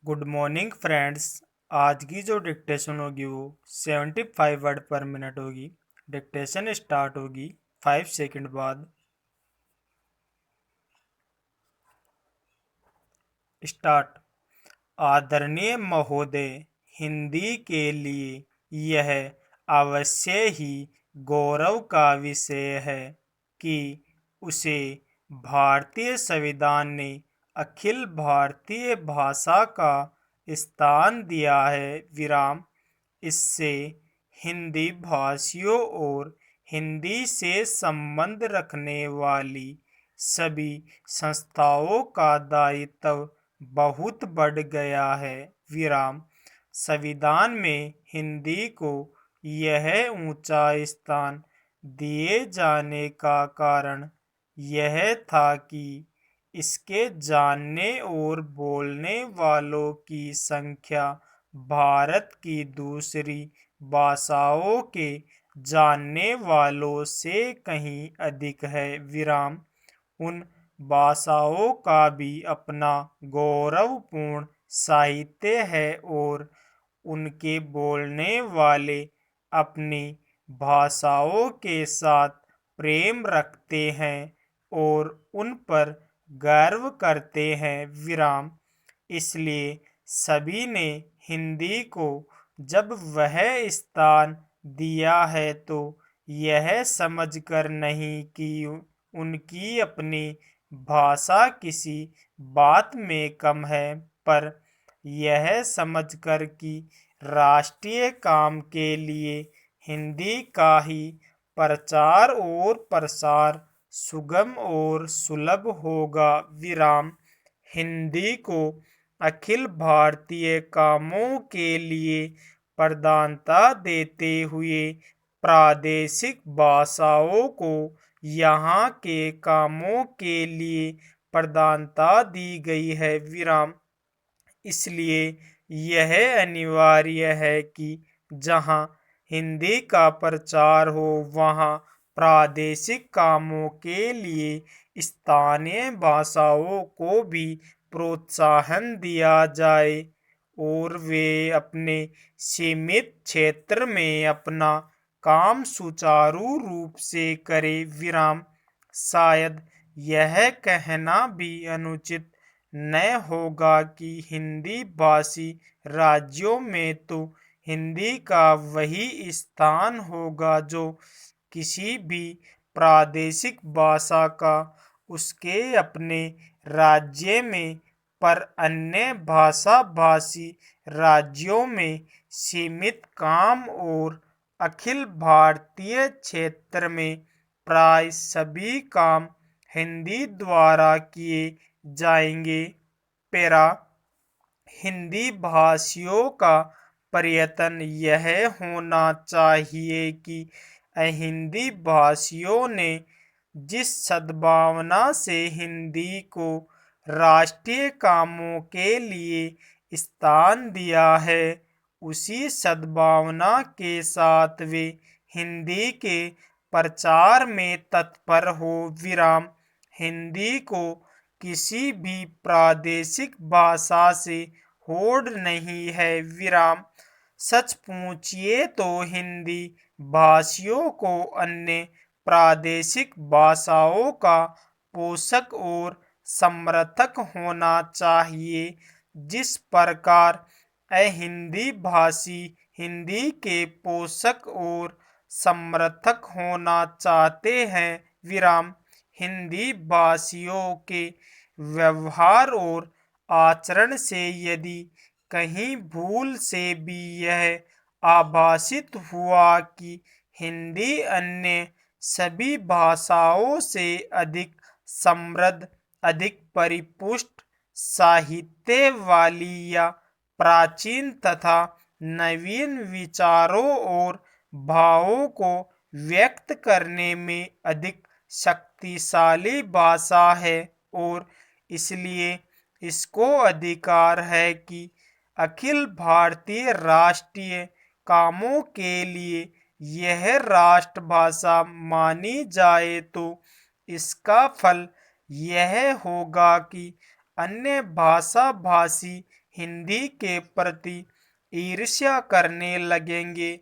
Good morning friends. आज की जो डिक्टेशन होगी वो 75 वर्ड पर मिनट होगी। डिक्टेशन स्टार्ट होगी 5 सेकंड बाद। स्टार्ट। आदरणीय महोदय, हिंदी के लिए यह अवश्य ही गौरव का विषय है कि उसे भारतीय संविधान ने अखिल भारतीय भाषा का स्थान दिया है। विराम। इससे हिंदी भाषियों और हिंदी से संबंध रखने वाली सभी संस्थाओं का दायित्व बहुत बढ़ गया है। विराम। संविधान में हिंदी को यह ऊंचा स्थान दिए जाने का कारण यह था कि इसके जानने और बोलने वालों की संख्या भारत की दूसरी भाषाओं के जानने वालों से कहीं अधिक है। विराम। उन भाषाओं का भी अपना गौरवपूर्ण साहित्य है और उनके बोलने वाले अपनी भाषाओं के साथ प्रेम रखते हैं और उन पर गर्व करते हैं। विराम। इसलिए सभी ने हिंदी को जब वह स्थान दिया है तो यह समझकर नहीं कि उनकी अपनी भाषा किसी बात में कम है, पर यह समझकर कि राष्ट्रीय काम के लिए हिंदी का ही प्रचार और प्रसार सुगम और सुलभ होगा। विराम। हिंदी को अखिल भारतीय कामों के लिए प्रधानता देते हुए प्रादेशिक भाषाओं को यहाँ के कामों के लिए प्रधानता दी गई है। विराम। इसलिए यह अनिवार्य है कि जहाँ हिंदी का प्रचार हो वहाँ प्रादेशिक कामों के लिए स्थानीय भाषाओं को भी प्रोत्साहन दिया जाए और वे अपने सीमित क्षेत्र में अपना काम सुचारू रूप से करें। विराम। शायद यह कहना भी अनुचित न होगा कि हिंदी भाषी राज्यों में तो हिंदी का वही स्थान होगा जो किसी भी प्रादेशिक भाषा का उसके अपने राज्य में, पर अन्य भाषा भाषी राज्यों में सीमित काम और अखिल भारतीय क्षेत्र में प्राय सभी काम हिंदी द्वारा किए जाएंगे। पैरा। हिंदी भाषियों का प्रयत्न यह होना चाहिए कि हिंदी भाषियों ने जिस सद्भावना से हिंदी को राष्ट्रीय कामों के लिए स्थान दिया है, उसी सद्भावना के साथ वे हिंदी के प्रचार में तत्पर हो। विराम। हिंदी को किसी भी प्रादेशिक भाषा से होड़ नहीं है। विराम। सच पूछिए तो हिंदी भाषियों को अन्य प्रादेशिक भाषाओं का पोषक और समर्थक होना चाहिए। जिस प्रकार हिंदी भाषी हिंदी के पोषक और समर्थक होना चाहते हैं। विराम। हिंदी भाषियों के व्यवहार और आचरण से यदि कहीं भूल से भी यह आभासित हुआ कि हिंदी अन्य सभी भाषाओं से अधिक समृद्ध, अधिक परिपुष्ट साहित्य वाली या प्राचीन तथा नवीन विचारों और भावों को व्यक्त करने में अधिक शक्तिशाली भाषा है और इसलिए इसको अधिकार है कि अखिल भारतीय राष्ट्रीय कामों के लिए यह राष्ट्रभाषा मानी जाए, तो इसका फल यह होगा कि अन्य भाषा भाषी हिंदी के प्रति ईर्ष्या करने लगेंगे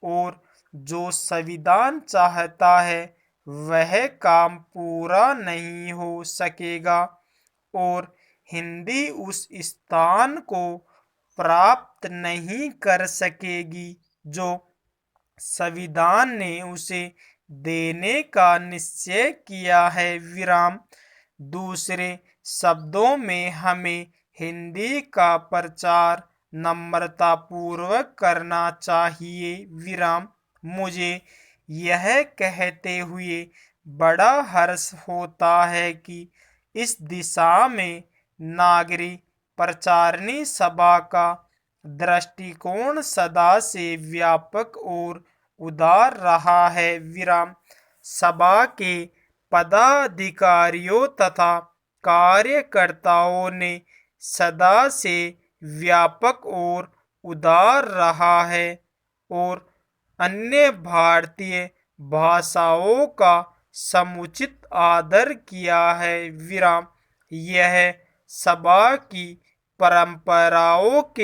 और जो संविधान चाहता है वह काम पूरा नहीं हो सकेगा और हिंदी उस स्थान को प्राप्त नहीं कर सकेगी जो संविधान ने उसे देने का निश्चय किया है। विराम। दूसरे शब्दों में हमें हिंदी का प्रचार नम्रता पूर्वक करना चाहिए। विराम। मुझे यह कहते हुए बड़ा हर्ष होता है कि इस दिशा में नागरिक प्रचारिणी सभा का दृष्टिकोण सदा से व्यापक और उदार रहा है। विराम। सभा के पदाधिकारियों तथा कार्यकर्ताओं ने सदा से व्यापक और उदार रहा है और अन्य भारतीय भाषाओं का समुचित आदर किया है। विराम। यह सभा की परंपराओं के